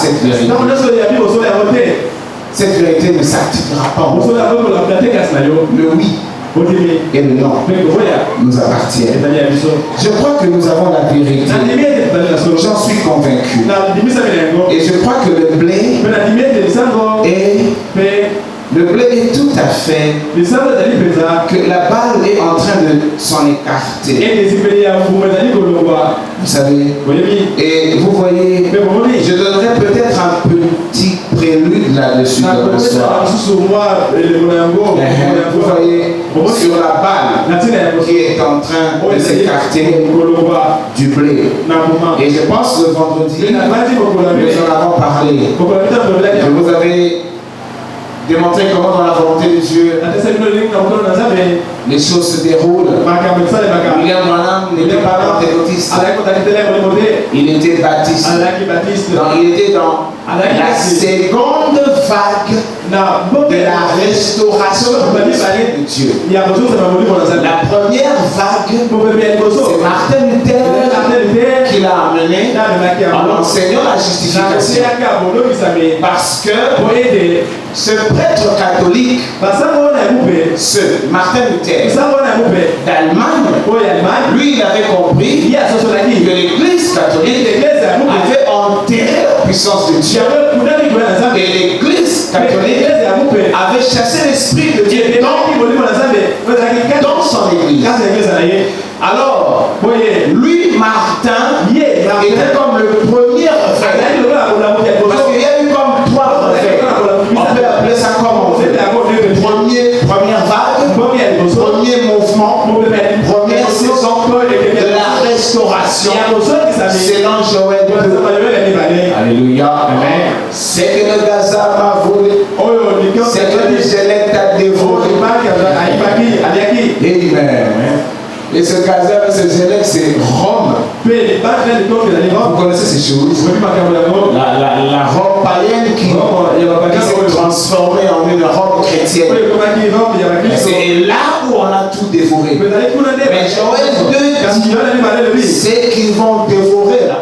cette vérité. Cette vérité ne s'activera pas. Le oui et le non nous appartiennent. Je crois que nous avons la vérité. J'en suis convaincu. Et je crois que le blé est tout à fait que la balle est en train de s'en écarter. Vous savez, et vous voyez, je donnerai peut-être un petit prélude là-dessus dans le soir. Vous voyez, sur la balle qui est en train de s'écarter du blé. Et je pense le vendredi, nous en avons parlé. Je vous avais démontrer comment dans la volonté de Dieu les choses se déroulent. William Branham n'était pas pentecôtiste, il était baptiste. Donc il était dans la seconde vague de la restauration de Dieu. La première vague, c'est Martin Luther qui l'a amené en enseignant la justification. Parce que ce prêtre catholique, ce Martin Luther d'Allemagne, lui il avait compris que l'Église catholique avait enterré la puissance de Dieu. Et l'Église catholique avait chassé l'Esprit de Dieu dans son Église. Alors, lui, Martin, était comme le premier reflet. Parce qu'il y a eu comme trois reflets. On peut appeler ça comme on veut. Première vague, premier mouvement, première saison de la restauration. Selon Joël 2. Alléluia. C'est que le Gaza m'a volé. C'est que le Gélec t'a dévoré. Amen. Et ce Gaza, ce Gélec, c'est Rome. Vous connaissez ces choses. La Rome païenne qui s'est transformée en une Rome chrétienne. C'est là où on a tout dévoré. Mais Joël 2 dit, c'est qu'ils vont dévorer là.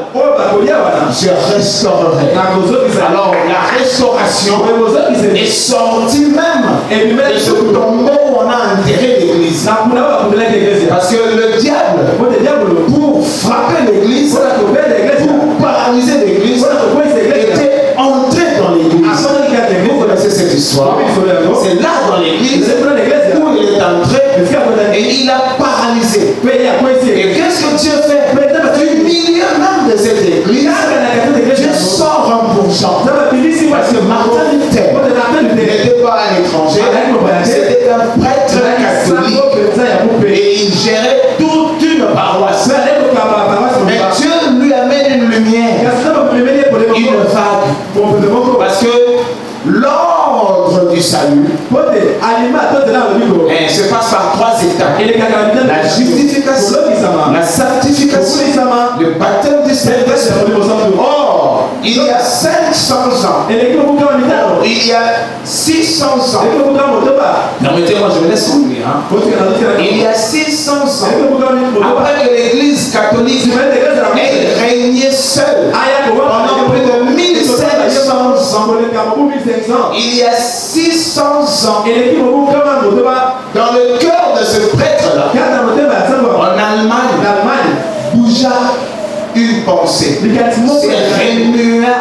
Je restaurerai. Alors la restauration est sortie même de ce tombeau où on a enterré l'église. Parce que le diable, pour frapper l'église, pour paralyser l'église, était entré dans l'église. Vous connaissez cette histoire. C'est là dans l'église où il est entré et il a paralysé. Et qu'est-ce que Dieu fait? Du milieu même de cette église, Dieu sort un bourgeon. Parce que Martin Luther n'était pas un étranger, c'était un prêtre catholique. Et il gérait toute une paroisse. Mais Dieu lui amène une lumière, une vague. Parce que l'ordre du salut se passe par trois étapes: la justification, la sanctification, le baptême du Saint-Esprit. Or, il y a 500 ans, il y a 600 ans. Permettez-moi, je me laisse conclure. Il y a 600 ans, après que l'Église catholique ait régné seule pendant plus de 1500 ans, il y a 600 ans, dans le cœur de ce prêtre-là, en Allemagne, bougea une pensée. C'est remua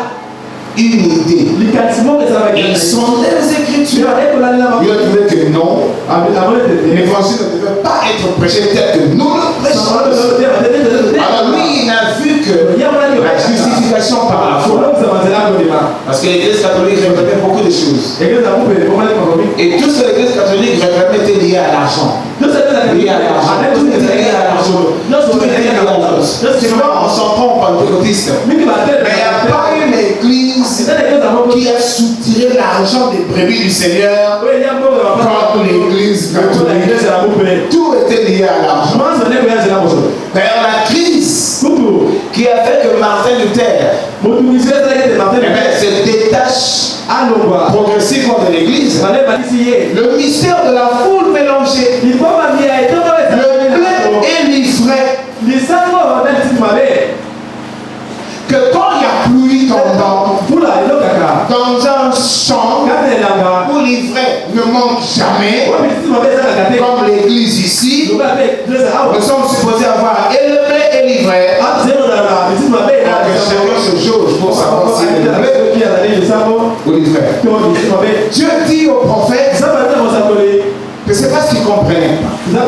une idée. Ils sont les Écritures. Il a trouvé que non, l'évangile ne devait pas être prêché tel que nous le prêchons. Alors lui, il a vu que la justification par la foi, parce que l'Église catholique réclamait beaucoup de choses. Et tout ce que l'Église catholique réclamait était lié à l'argent. Tout était lié à l'argent. Souvent, on s'en prend aux pentecôtistes. Mais il n'y a pas une église qui a soutiré l'argent des brebis du Seigneur comme l'église catholique. Tout était lié à l'argent. D'ailleurs, la crise qui a fait que Martin Luther se détache progressivement de l'église, le mystère de la foule mélangée, le blé et l'ivraie, que quand il y a pluie tombante, Nous sommes supposés avoir élevé et livré. Chacun se jauge pour savoir si il est élevé ou livré. Dieu dit au prophète que c'est parce qu'il ne comprenait pas.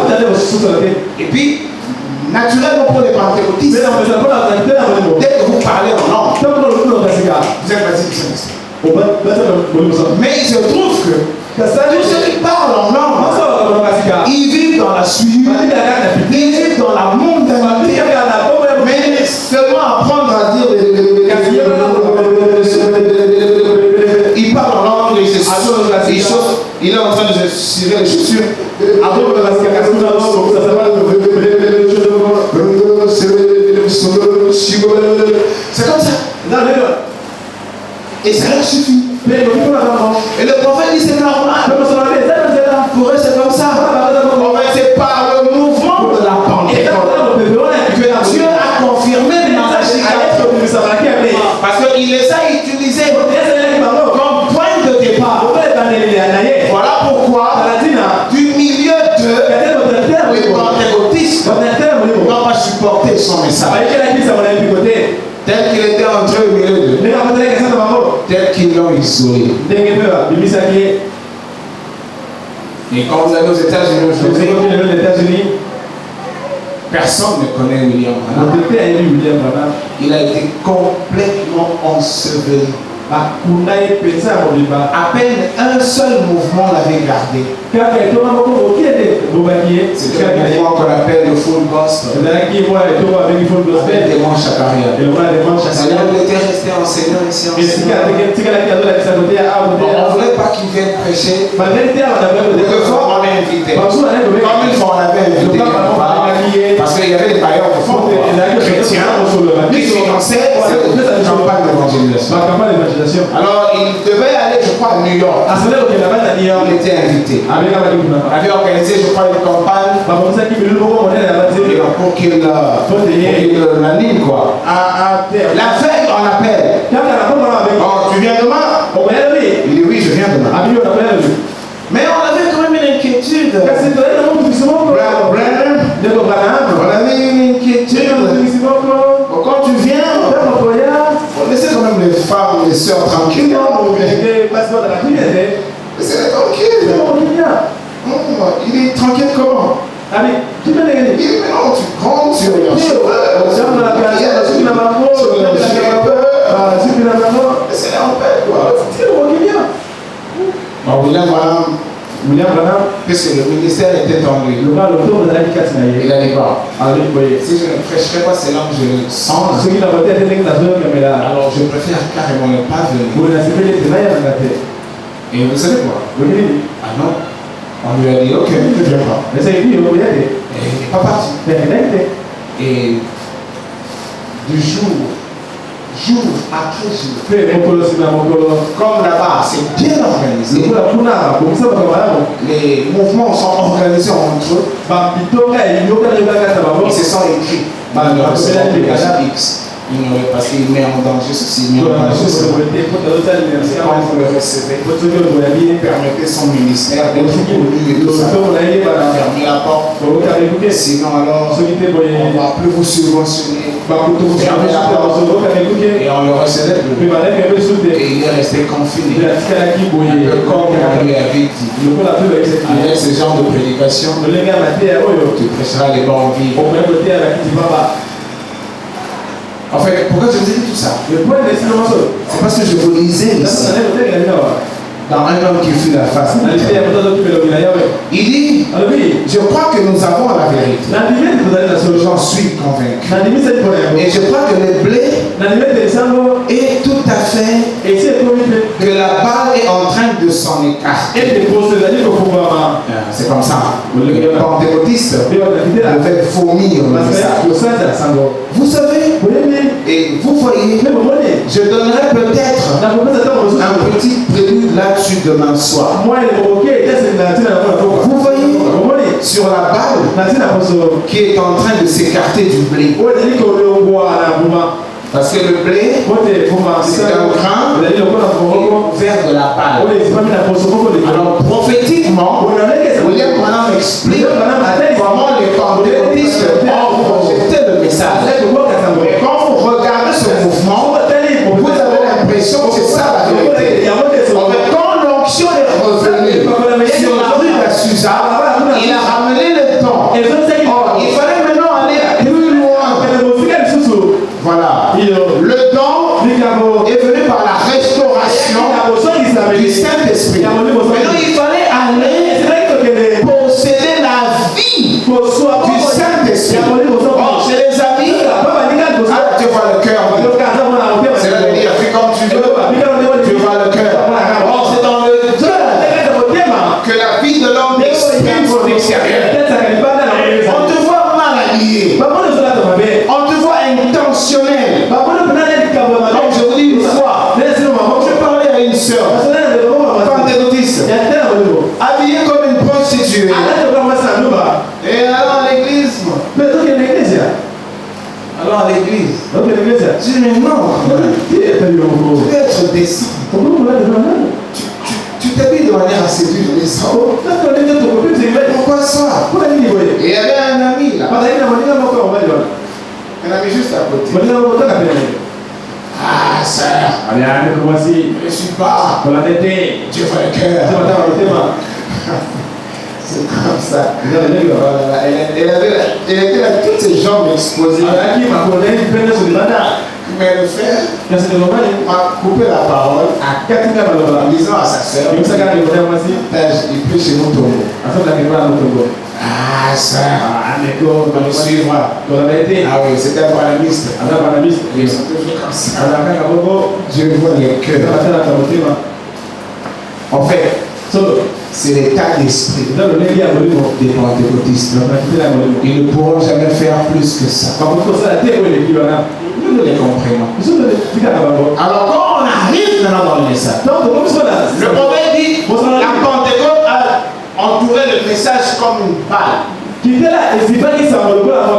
Et puis, naturellement pour les pentecôtistes, dès que vous parlez en langue, vous êtes baptisé. Mais il se trouve que tous ceux qui parlent en langue, ils vivent dans la suite, ils vivent dans la mondanité, mais seulement apprendre à dire il parle en langue, il est en train de se cirer les chaussures. C'est comme ça. Et ça leur suffit. Et le prophète dit c'est normal. Pour eux c'est comme ça. En fait c'est par le mouvement de la Pentecôte que Dieu a confirmé parce qu'il les a utilisés comme point de départ. Voilà pourquoi du milieu d'eux, les pentecôtistes n'ont pas supporté son message. Tel qu'il était entré au milieu d'eux, tel qu'ils l'ont isolé. Et quand vous allez aux États-Unis aujourd'hui, personne ne connaît William Branham. Il a été complètement enseveli. À peine un seul mouvement l'avait gardé. C'est le mouvement qu'on appelle le full gospel. Avec des manches à carrière. Il était resté enseignant ici en Sénat. On ne voulait pas qu'il vienne prêcher. Quelquefois on l'a invité. Comme une fois on l'avait invité. Parce qu'il y avait des bailleurs de fonds chrétiens qui finançaient cette campagne d'évangélisation. Alors il devait aller, je crois, à New York. Il était invité. Il avait organisé, je crois, une campagne pour qu'il l'anime, quoi. La veille, on appelle. Oh, tu viens demain? Il dit oui, je viens demain. Mais on avait quand même une inquiétude. On avait une inquiétude. Quand tu viens, laissez quand même les femmes, les soeurs tranquilles. Laissez-les tranquilles. Il est tranquille comment? Il dit mais non, tu comptes sur les cheveux. Laissez-les en paix, quoi. William Branham, puisque le ministère était en lui, il a dit bon, si je ne prêcherai pas ces langues, je le sens. Alors je préfère carrément ne pas venir. Et vous savez quoi? Ah non, on lui a dit ok, ne viens pas. Et il n'est pas parti. Et du jour après jour, comme là-bas c'est bien organisé, les mouvements sont organisés entre eux, ils se sont écrits dans le X. Parce qu'il met en danger ceci, il met en danger cela. Quand vous le recevez, permettez son ministère d'être connu et tout ça. Fermez la porte. Sinon alors, on ne va plus vous subventionner. Fermez la porte. Et on le recevait plus. Et il est resté confiné. Un peu comme on lui avait dit. Avec ce genre de prédication, tu prêcheras les bons vies. En fait, pourquoi je vous ai dit tout ça? C'est parce que je vous lisais ici, dans un homme qui fuit la face. Il dit, je crois que nous avons la vérité. J'en suis convaincu. Et je crois que le blé est tout à fait que la balle est en train de s'en écarter. C'est comme ça. Les pentecôtistes devaient vomir le message. Vous savez, et vous voyez, je donnerai peut-être un petit prélude là-dessus demain soir. Vous voyez, sur la balle qui est en train de s'écarter du blé. Parce que le blé, c'est un grain vert de la balle. Alors prophétiquement, William Branham explique comment les pentecôtistes du Saint-Esprit. Oh, chez les amis, tu vois le cœur. C'est là de dire, fais comme tu veux, tu vois le cœur. Oh, c'est dans le cœur que la vie de l'homme exprime son extérieur. On te voit mal habillé. On te voit intentionnel. Comme je vous dis une fois, je parlais à une soeur, pentecôtiste, habillée comme une prostituée. Et alors à l'église, alors à l'église, je dis mais non, tu peux être décent. Tu t'habilles de manière à séduire les gens. Pourquoi ça? Et il y avait un ami là. Un ami juste à côté. Ah, sœur, je suis pas. Dieu fait le cœur. C'est comme ça. Elle était là, toutes ses jambes exposées. Mais le frère m'a coupé la parole en disant à sa sœur, il peut chez nous tomber. Ah, ça, on me suivra. Ah oui, c'était un panamiste. Ils sont toujours comme ça. Dieu voit les cœurs. En fait, c'est l'état d'esprit des pentecôtistes. Ils ne pourront jamais faire plus que ça. Nous les comprenons. Alors quand on arrive maintenant dans le message, le prophète dit, la Pentecôte a entouré le message comme une balle.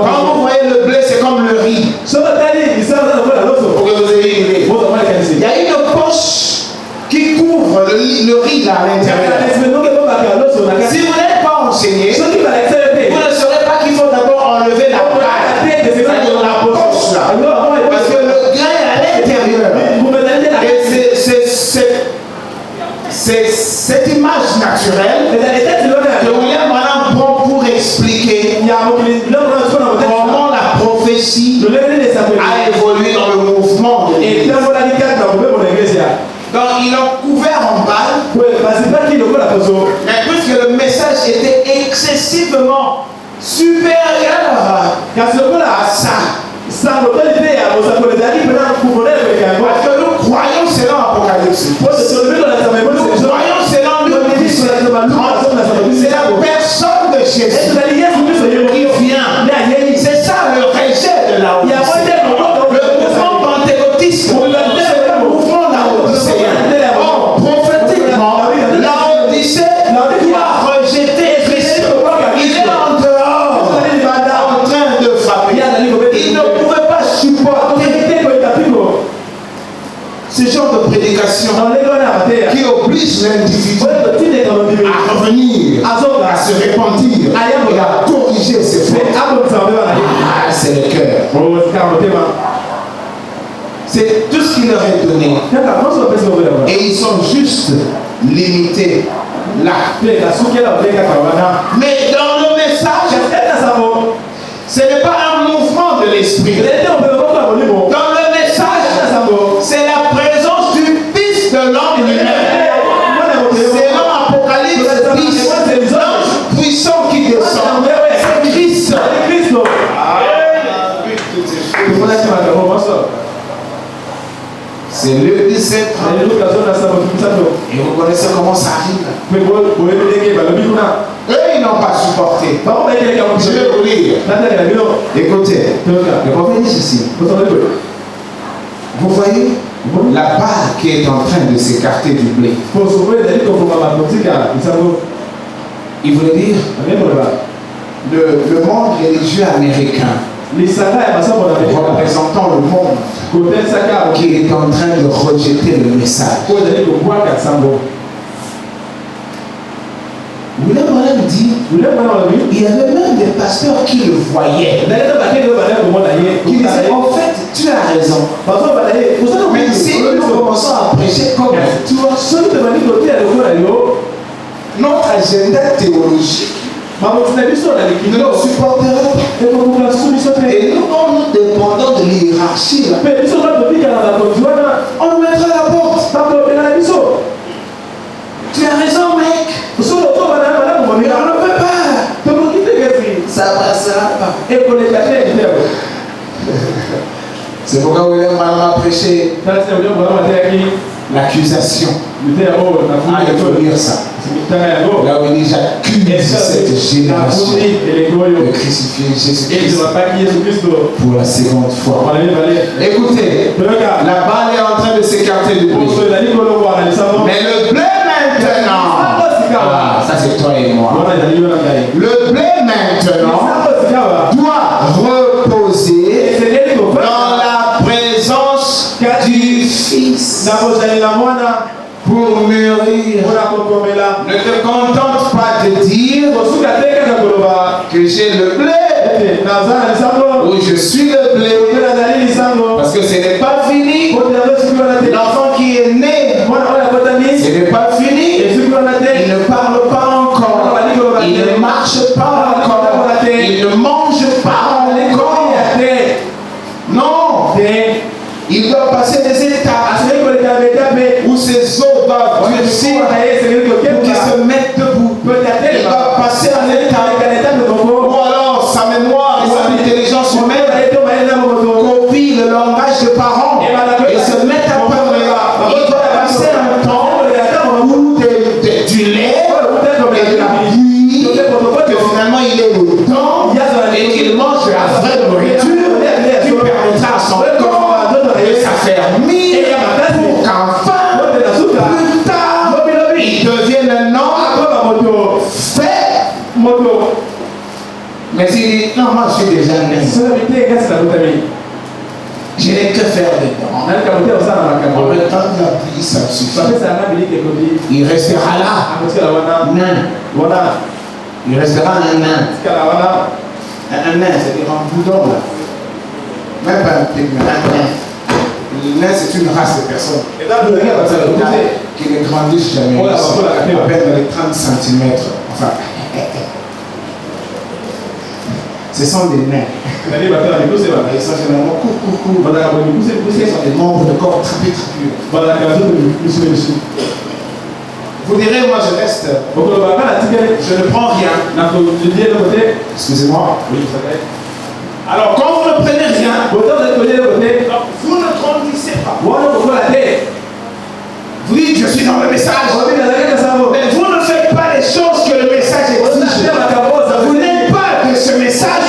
Quand vous voyez le blé, c'est comme le riz. Pour que vous ayez une idée. Il y a une poche qui couvre le riz là à l'intérieur. Si vous n'êtes pas enseigné, vous ne saurez pas qu'il faut d'abord enlever la balle, c'est-à-dire la poche là. Parce que le grain est à l'intérieur. Et c'est cette image naturelle que William Branham prend pour expliquer comment la prophétie a évolué dans le mouvement de l'Église. Donc ils l'ont couvert en balle. Mais puisque le message était excessivement supérieur à ça. Parce que nous croyons selon l'Apocalypse. Nous croyons selon le c'est la personne de Jésus qui vient. C'est ça le rejet de la Odyssée. Le mouvement pentecôtiste, c'est le mouvement laodicéen. Or, prophétiquement, la Odyssée doit rejeter Christ. Il est en dehors, en train de frapper. Il ne pouvait pas supporter ce genre de prédication qui oblige l'individu à revenir, à se repentir et à corriger ses fautes. Ah, c'est le cœur. C'est tout ce qu'il leur est donné. Et ils sont juste limités là. Mais dans le message, ce n'est pas un mouvement de l'esprit. Dans le message, c'est la présence du Fils de l'homme lui-même. C'est l'Apocalypse 10. L'ange puissant qui descend. C'est Christ. C'est le 17. Et vous connaissez comment ça arrive. Eux, ils n'ont pas supporté. Je vais vous lire. Écoutez, le prophète dit ceci. Vous voyez la balle qui est en train de s'écarter du blé. Il voulait dire le monde religieux américain représentant le monde qui est en train de rejeter le message. William Branham dit, il y avait même des pasteurs qui le voyaient. Qui disaient, en fait, tu as raison. Mais si nous commençons à prêcher comme toi, notre agenda théologique ne nous supportera pas. Et nous, quand nous dépendons de l'hierarchie, on nous mettra à la porte. Tu as raison, mec. Mais on ne peut pas. Ça C'est pourquoi William Branham a prêché l'accusation. Ah, il faut lire ça. Là où il dit j'accuse cette génération de crucifier Jésus-Christ pour la seconde fois. Écoutez, la balle est en train de s'écarter du blé. Mais le blé maintenant, ah, ça c'est toi et moi. Le blé maintenant doit reposer dans la présence du Fils pour mûrir. Ne te contente pas de dire que j'ai le blé ou je suis le blé, parce que ce n'est pas fini. L'enfant qui est né, ce n'est pas fini. Il ne parle pas encore, il ne marche pas encore, il ne mange pas encore. Non, il doit passer des étapes où ses os doivent durcir pour qu'il se mette debout. Il doit passer un état ou alors sa mémoire et son intelligence humaine copient le langage des parents et se mettent à parler. Il doit passer un temps où du lait et de la bouillie, que finalement il est le temps et qu'il mange de la vraie nourriture qui permettra à son corps de s'affermir pour qu'enfin, plus tard, il devienne un homme fait. Mais il dit, non, moi je suis déjà né. Je n'ai que faire dedans. En même temps, il a pris, ça me suffit. Il restera là. Nain. Il restera un nain. Un nain, c'est-à-dire un boudon là. Même pas un pygmée, un nain. Le nain, c'est une race de personnes qui ne grandissent jamais. Ils sont à peine dans les 30 cm. Enfin, ce sont des nains. Ils sont généralement courts. Ils sont des membres de corps trapus. Vous direz, moi je reste. Je ne prends rien. Excusez-moi. Alors, quand vous ne prenez rien, vous ne grandissez pas. Vous dites, je suis dans le message. Mais vous ne faites pas les choses que le message exige. Vous n'êtes pas de ce message.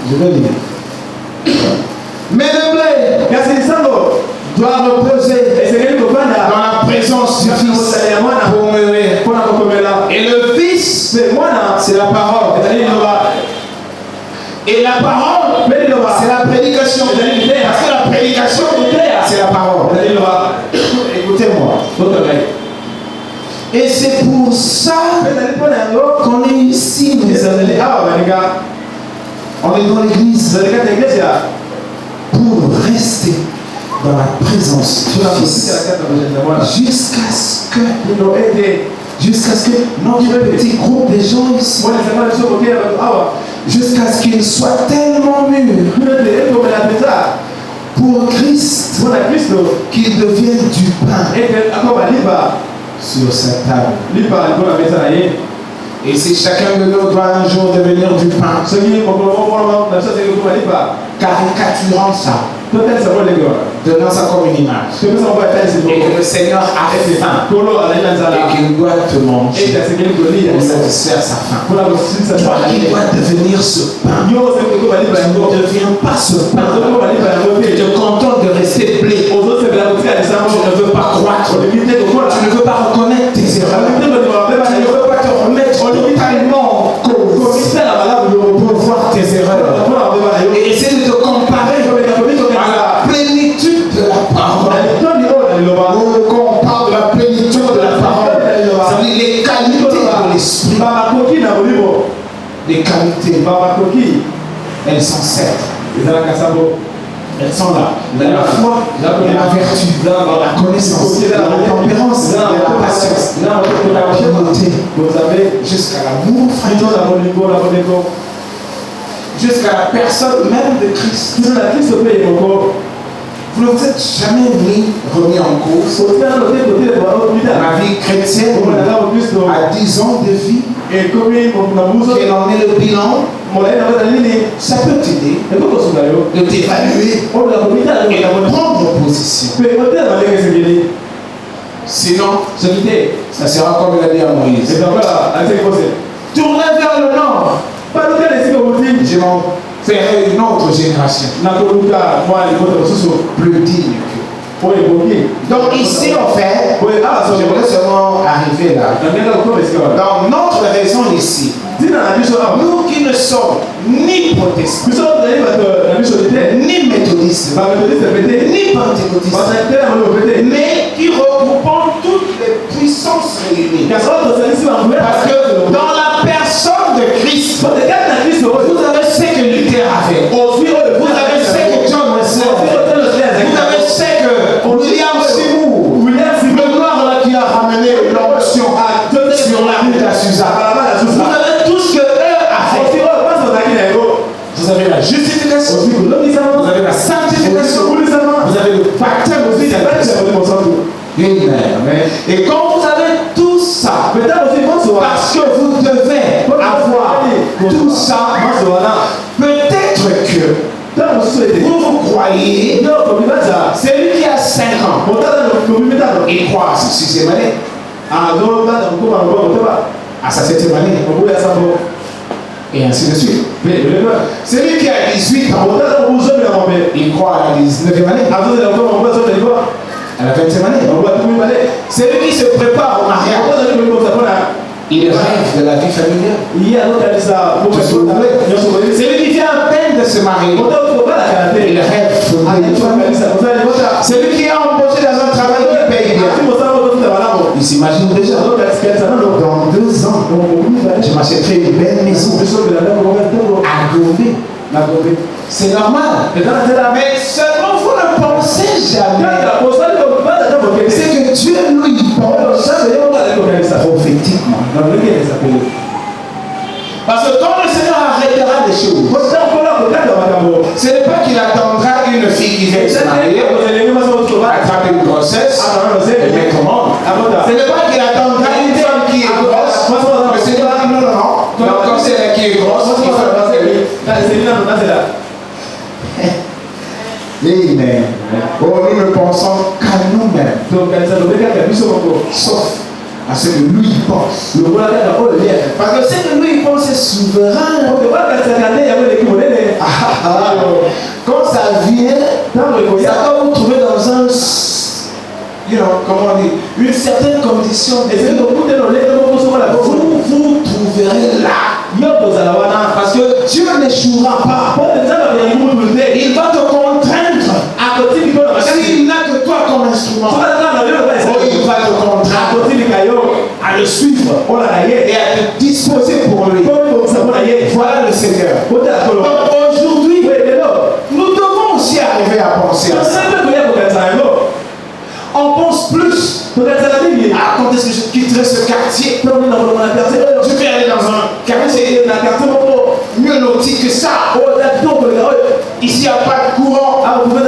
Je vais dire. Mais le blé doit reposer dans la présence du Fils pour mûrir. Et le Fils, c'est la parole. Et la parole, c'est la prédication. Parce que la prédication, c'est la parole. Écoutez-moi. Et c'est pour ça qu'on est ici, mes amis. On est dans l'église pour rester dans la présence du Fils jusqu'à ce que notre petit groupe de gens ici, jusqu'à ce qu'il soit tellement mûr pour Christ qu'il devienne du pain sur sa table. Et si chacun de nous doit un jour devenir du pain, caricaturant ça, donnant ça comme une image, et que le Seigneur a faim et qu'il doit te manger pour satisfaire sa faim. Toi qui dois devenir ce pain, tu ne deviens pas ce pain. Tu te contentes de rester blé. Tu ne veux pas croître. Tu ne veux pas reconnaître tes erreurs. Tu ne veux pas te remettre totalement en cause pour voir tes erreurs et essayer de te comparer à la plénitude de la parole. Quand on parle de la plénitude de la parole, ça veut dire les qualités de l'esprit. Les qualités, elles sont sept. Elles sont là. La foi, la vertu, la connaissance, la tempérance, la patience, la piété, jusqu'à l'amour fraternel, jusqu'à la personne même de Christ. Vous ne vous êtes jamais remis en cause. Ma vie chrétienne à 10 ans de vie. quel en est le bilan, ça peut t'aider de t'évaluer et de prendre position. Sinon, ça sera comme il a dit à Moïse. Tournez vers le nord. Je m'en ferai une autre génération plus digne que. Donc ici en fait, j'aimerais seulement arriver là. Dans notre raison ici, nous qui ne sommes ni protestants, ni méthodistes, ni pentecôtistes, mais qui regroupons toutes les puissances réunies. Parce que dans la personne de Christ, vous avez ce que Luther a fait. Vous avez ce que John Wesley a fait. Vous avez ce que William Seymour, le noir là qui a ramené l'onction sur la rue de la Suzanne. Vous avez tout ce que eux a fait. Vous avez la justification, vous avez la sanctification, vous avez le baptême aussi. Amen. Et quand vous avez tout ça, parce que vous devez avoir tout ça, peut-être que vous croyez, celui qui a 5 ans, il croit à sa 6e année, à sa 7e année, et ainsi de suite. Celui qui a 18 ans, il croit à la 19e année, à la 20e année. Celui qui se prépare au mariage, il rêve de la vie familiale. Celui qui vient à peine de se marier, il rêve de la vie familiale. Celui qui est embauché dans un travail qui paye bien, il s'imagine déjà, dans 2 ans, je m'achèterai une belle maison à Gombe. C'est normal. Mais seulement vous ne pensez jamais. C'est que Dieu lui pense prophétiquement. Parce que quand le Seigneur arrêtera des choses, ce n'est pas qu'il attendra une fille qui vient se marier, attraper une grossesse et mettre au monde. Ce n'est pas qu'il attendra une femme qui est grosse. Le Seigneur dit non, non, non. Donc quand c'est elle qui est grosse, il faut passer lui. Amen. Oh, nous ne pensons qu'à nous-mêmes. Sauf à ce que lui pense. Parce que ce que lui pense est souverain. Quand ça vient, ça va vous trouver dans un, comment on dit, une certaine condition. Vous trouverez là. Parce que Dieu n'échouera pas. Il va te contraindre. S'il n'a que toi comme instrument, il va te contraindre à le suivre et à te disposer pour lui. Voilà le Seigneur. Donc aujourd'hui, nous devons aussi arriver à penser à ça. On pense plus. Quand est-ce que je quitterai ce quartier? Je vais aller dans un quartier mieux loti que ça. Ici, il n'y a pas de courant. Il n'y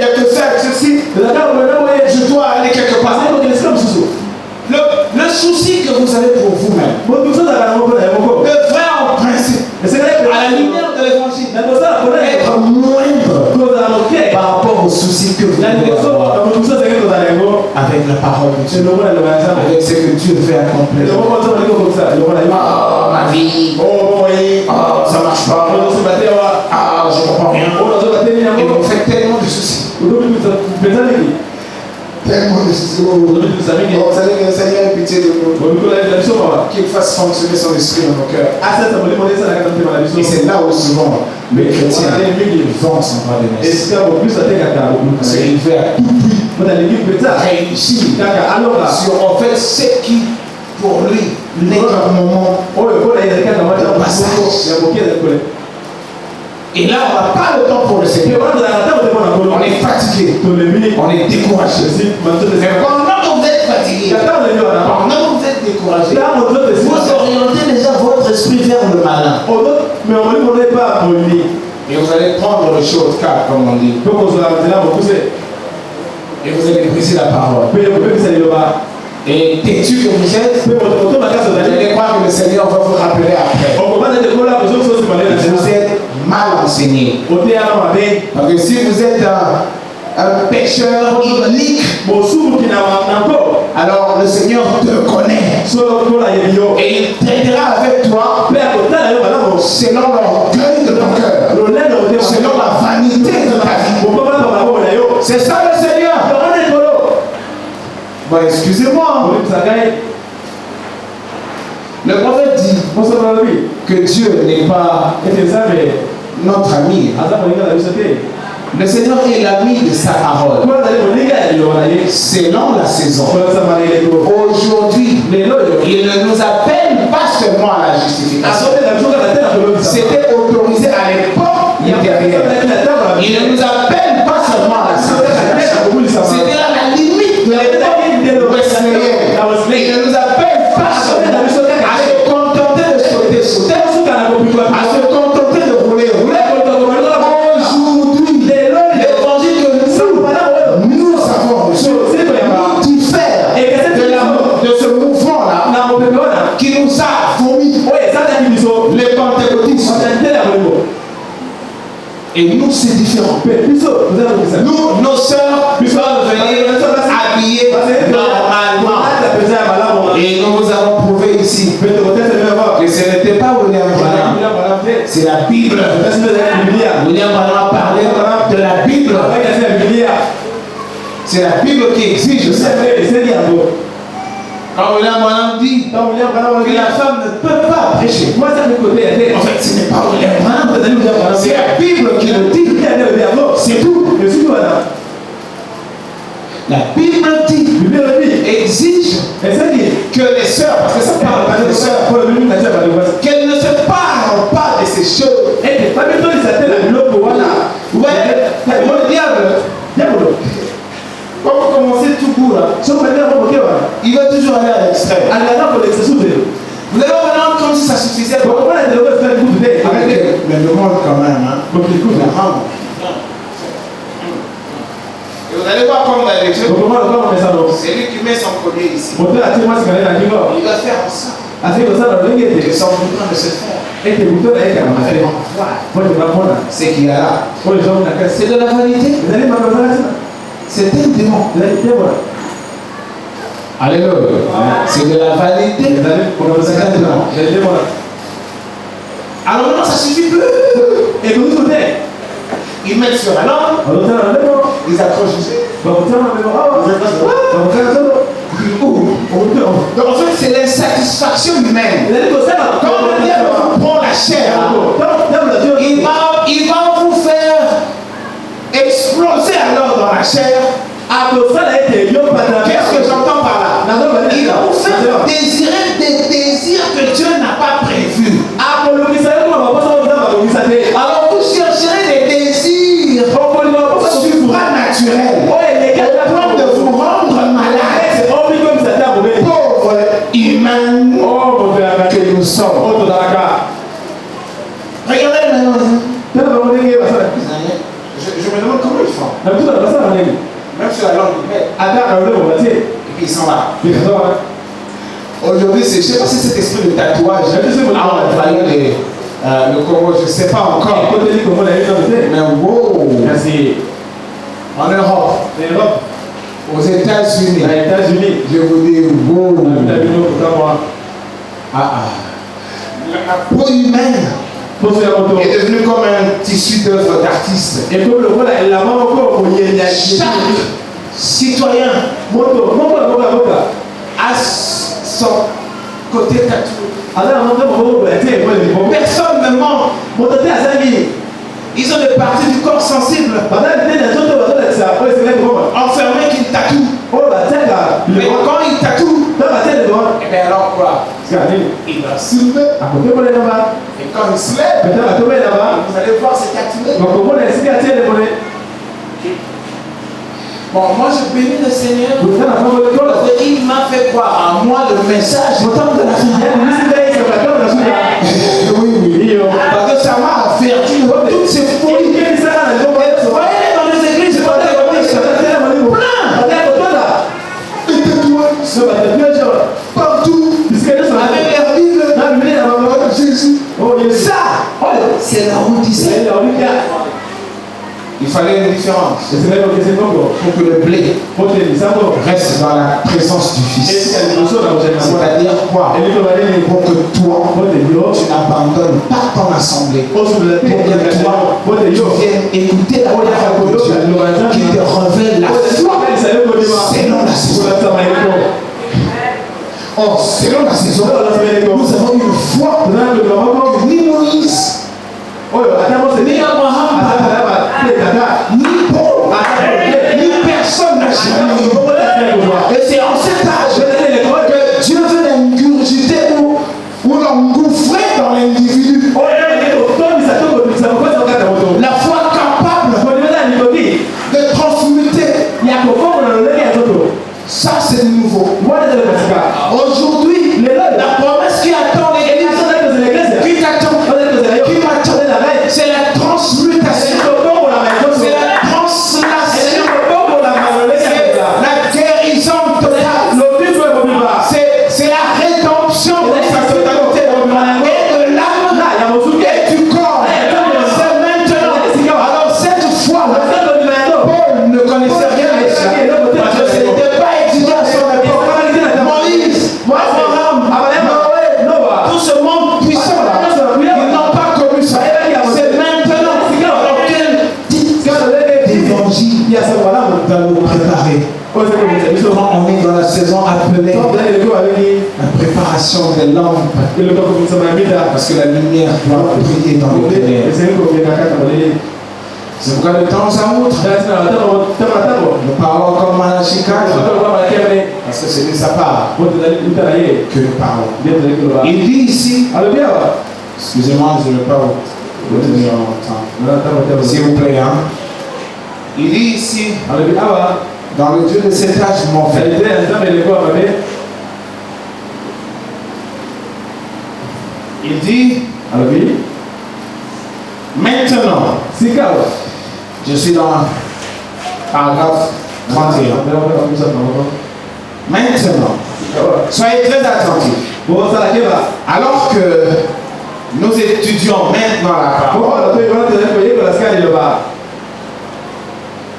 a que faire ceci. Je dois aller quelque part. Le souci que vous avez pour vous-même, le vrai en principe, à la lumière de l'évangile, être moindre par rapport aux soucis que vous avez avec la parole de Dieu, avec ce que Dieu fait accomplir. Oh, ma vie, ça ne marche pas, je ne comprends rien. Et vous faites tellement de soucis. Tellement de soucis. Vous savez que le Seigneur a pitié de nous. Qu'il fasse fonctionner son esprit dans nos cœurs. Et c'est là où souvent les chrétiens vont s'en parler. Parce qu'il fait à tout prix réussir sur en fait ce qui pour lui n'est qu'un moment de passage. Et là, on n'a pas le temps pour le Seigneur. On est fatigué. On est découragé. Mais pendant que vous êtes fatigué, pendant que vous êtes découragé, vous orientez déjà votre esprit vers le malin. Et vous allez prendre le shortcut, comme on dit. Et vous allez briser la parole. Et têtu que vous êtes, vous allez croire que le Seigneur va vous rappeler après. Vous êtes mal enseigné. Parce que si vous êtes un pécheur inique, alors le Seigneur te connaît. Et il traitera avec toi selon l'orgueil de ton cœur, selon la vanité de ta vie. C'est ça le Seigneur. Bon, excusez-moi. Le prophète dit que Dieu n'est pas notre ami. Le Seigneur est l'ami de sa parole. Selon la saison. Aujourd'hui, il ne nous appelle pas seulement à la justification. C'était autorisé à l'époque ultérieure. Il ne nous appelle pas seulement à la justification. C'était à la limite de l'époque wesleyenne. Il ne nous appelle pas seulement à se contenter de sauter, à se contenter de rouler. Qui nous a fourni les pentecôtistes. Et nous, c'est différent. Nous, nos sœurs peuvent venir habillées normalement. Et nous avons prouvé ici que ce n'était pas William Branham, c'est la Bible. William Branham a parlé de la Bible. C'est la Bible qui exige ça. Quand William Branham dit que la femme ne peut pas prêcher, en fait, ce n'est pas William Branham, c'est la Bible qui le dit. C'est tout. La Bible dit, exige que les sœurs, parce que ça parle pas des sœurs, qu'elles ne se parlent pas de ces choses. Ouais, le diable. Quand vous commencez tout court, il va toujours aller à l'extrême. Vous allez voir comme si ça suffisait. Mais le monde quand même. Et vous allez voir comme c'est lui qui met son collier ici. Il va faire en sorte que son bouton de se faire. C'est qu'il y a là. C'est de la vanité. C'est un démon. Alléluia. C'est de la vanité. C'est un démon. Alors maintenant, ça suffit plus. Et vous écoutez. Ils mettent sur la langue. Ils accrochent ici. Donc en fait, c'est l'insatisfaction humaine. Quand le diable prend la chair, il va vous faire exploser alors dans la chair. Qu'est-ce que j'entends par là? Il va vous faire désirer des désirs que Dieu n'a pas prévus. Alors vous chercherez des désirs supranaturels au point de vous rendre malade. Pauvre humain que nous sommes. Regardez maintenant. Je me demande comment ils font. Même sur la langue, et puis ils sont là. Aujourd'hui, je ne sais pas si cet esprit de tatouage a envahi le Congo, je ne sais pas encore. Mais wow! En Europe, aux États-Unis, je vous dis wow! La peau humaine est devenue comme un tissu d'œuvre d'artiste. Chaque citoyen a son côté tatoué. Personne ne ment. Ils ont des parties du corps sensibles enfermées qu'ils tatouent. Mais quand ils tatouent, et bien alors quoi? Il va se lever. Et quand il se lève, vous allez voir c'est tatoué. Bon, moi je bénis le Seigneur. Il m'a fait croire à moi le message de la fille. Oui. Parce que ça m'a averti de toutes ces folies. Vous voyez dans les églises, plein. c'est la Odyssée. Il fallait une différence pour que le blé reste dans la présence du Fils. C'est-à-dire quoi? Pour que toi, tu n'abandonnes pas ton assemblée. Pour que toi, tu viennes écouter la parole de Dieu qui te révèle la foi selon la saison. Oh, selon la saison, nous avons une foi que ni Moïse, ni Abraham, ni Paul, ni personne n'a jamais eu. Et c'est en cet âge que Dieu veut l'ingurgiter ou l'engouffrer dans l'individu. La foi capable de transmuter. Ça, c'est nouveau. Aujourd'hui, la promesse qui attend l'Église, qui t'attend, qui m'attend, c'est la transmutation, c'est la translation, c'est la guérison totale, c'est la rédemption de sa totalité et de l'âme et du corps. C'est maintenant. Alors cette fois-là, Paul ne connaissait rien de ça. Parce que ce n'était pas étudié à son époque. Moïse, Abraham, Noé, tout ce monde puissant là, ils n'ont pas connu ça. C'est maintenant. Alors quel type d'évangile va nous préparer quand on est dans la saison appelée la préparation des lampes? Parce que la lumière doit briller dans le ténèbres. C'est pourquoi de temps à autre, nous parlons comme Malachie 4, parce que c'est de sa part que nous parlons. Il dit ici, excusez-moi, je ne vais pas vous tenir longtemps, s'il vous plaît, hein. Il dit ici, dans le Dieu de cet âge mauvais, il dit, maintenant, je suis dans paragraphe 31. Maintenant, soyez très attentifs. Alors que nous étudions maintenant la parole,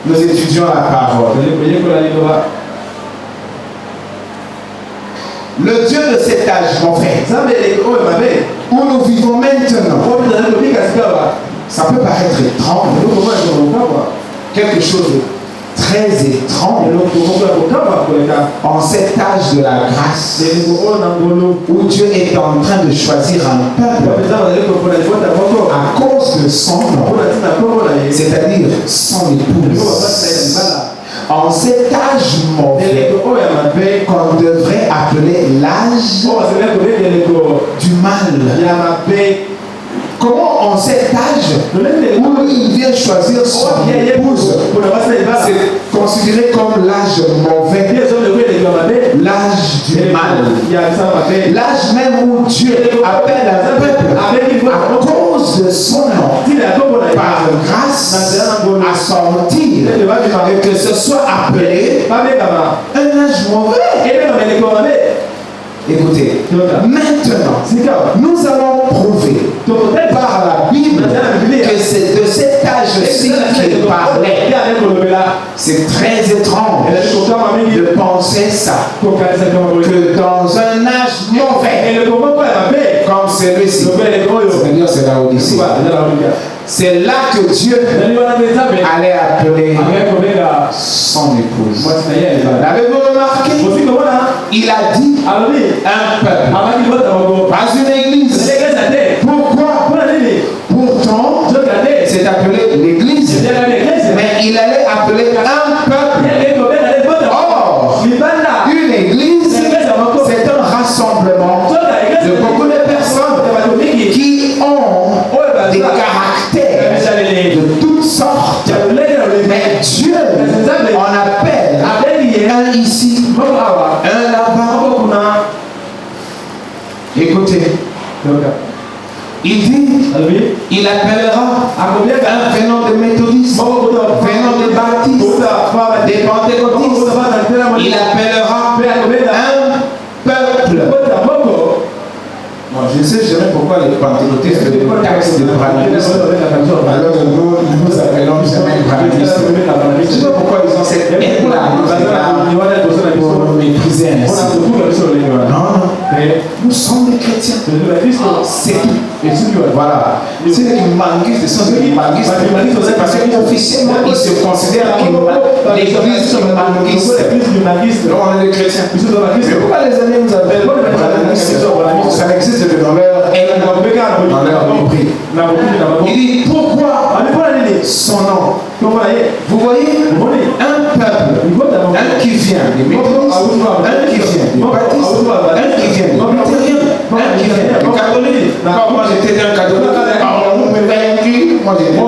nous étudions la parole. Le Dieu de cet âge mauvais, où nous vivons maintenant, ça peut paraître étrange, quelque chose de très étrange en cet âge de la grâce où Dieu est en train de choisir un peuple à cause de son nom, c'est-à-dire son épouse. En cet âge mauvais qu'on devrait appeler l'âge du mal. Comment en cet âge où il vient choisir son épouse, c'est considéré comme l'âge mauvais, l'âge du mal, l'âge même où Dieu appelle un peuple à cause de son nom, par grâce, à sortir, et que ce soit appelé un âge mauvais. Écoutez, maintenant, nous allons prouver par la Bible que c'est de cet âge-ci qu'il parlait. C'est très étrange de penser ça, que dans un âge mauvais comme celui-ci, c'est-à-dire c'est la Odyssée, c'est là que Dieu allait appeler son épouse. L'avez-vous remarqué? Il a dit un peuple, pas une église. Pourquoi? Pourtant, c'est appelé l'église, mais il allait appeler un peuple. Or, une église, c'est un rassemblement de beaucoup de personnes qui ont des caractères de toutes sortes. Mais Dieu en appelle un ici, un là-bas. Écoutez, il dit, il appellera un venant de méthodistes, venant de baptistes, des pentecôtistes. Il appellera un peuple. Non, je ne sais jamais pourquoi les pentecôtistes taxent de brahmanisme. Alors nous appelons jamais brahmanisme. Je ne sais pas pourquoi ils ont cette haine-là pour nous mépriser ainsi. Non, nous sommes des chrétiens. C'est tout. Voilà. C'est les manguistes, ce sont des manguistes. C'est parce qu'officiellement, ils se considèrent que l'église est manguiste. Non, on est des chrétiens. Mais pourquoi les amis nous appellent brahmanistes? Ça existe dans leur haine, dans leur mépris. Il dit pourquoi son nom? Vous voyez, un peuple, un qui vient des méthodistes, un qui vient des baptistes, un qui vient des luthériens, un qui vient des catholiques. Moi j'étais un catholique, moi j'étais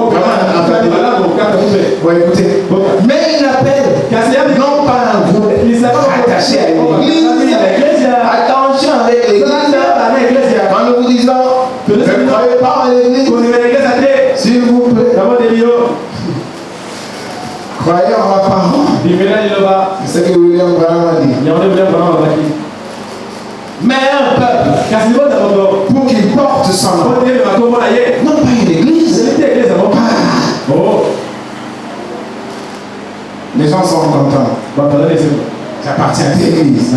écoutez, mais il appelle non pas un groupe attaché à l'église. Attention avec l'église. En nous disant, ne croyez pas à l'église, s'il vous plaît. Croyez en ma parole. C'est ce que William Branham a dit. Mais un peuple, pour qu'il porte son nom, non pas une église. Les gens sont contents. Ça appartient à l'église.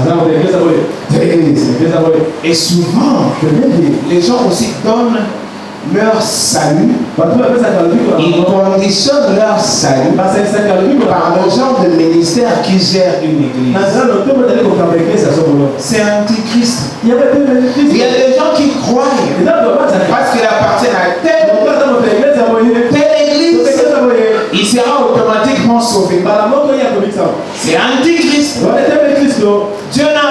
Et souvent, les gens aussi donnent leur salut. Ils conditionnent leur salut par le genre de ministère qui gère une église. C'est antichrist. Il y a des gens qui croient parce qu'ils appartiennent à telle église, il sera automatiquement sauvé. C'est antichrist. Dieu n'a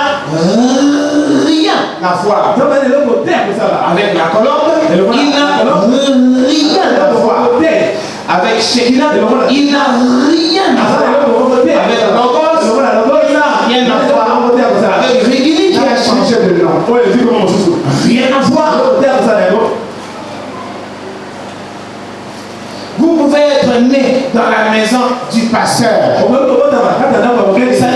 rien à voir avec la colombe. Il n'a rien à voir avec Shekinah. Il n'a rien à voir avec Logos. Il n'a rien à voir avec Rigini qui a changé de nom. Rien à voir. Vous pouvez être né dans la maison du pasteur. Ça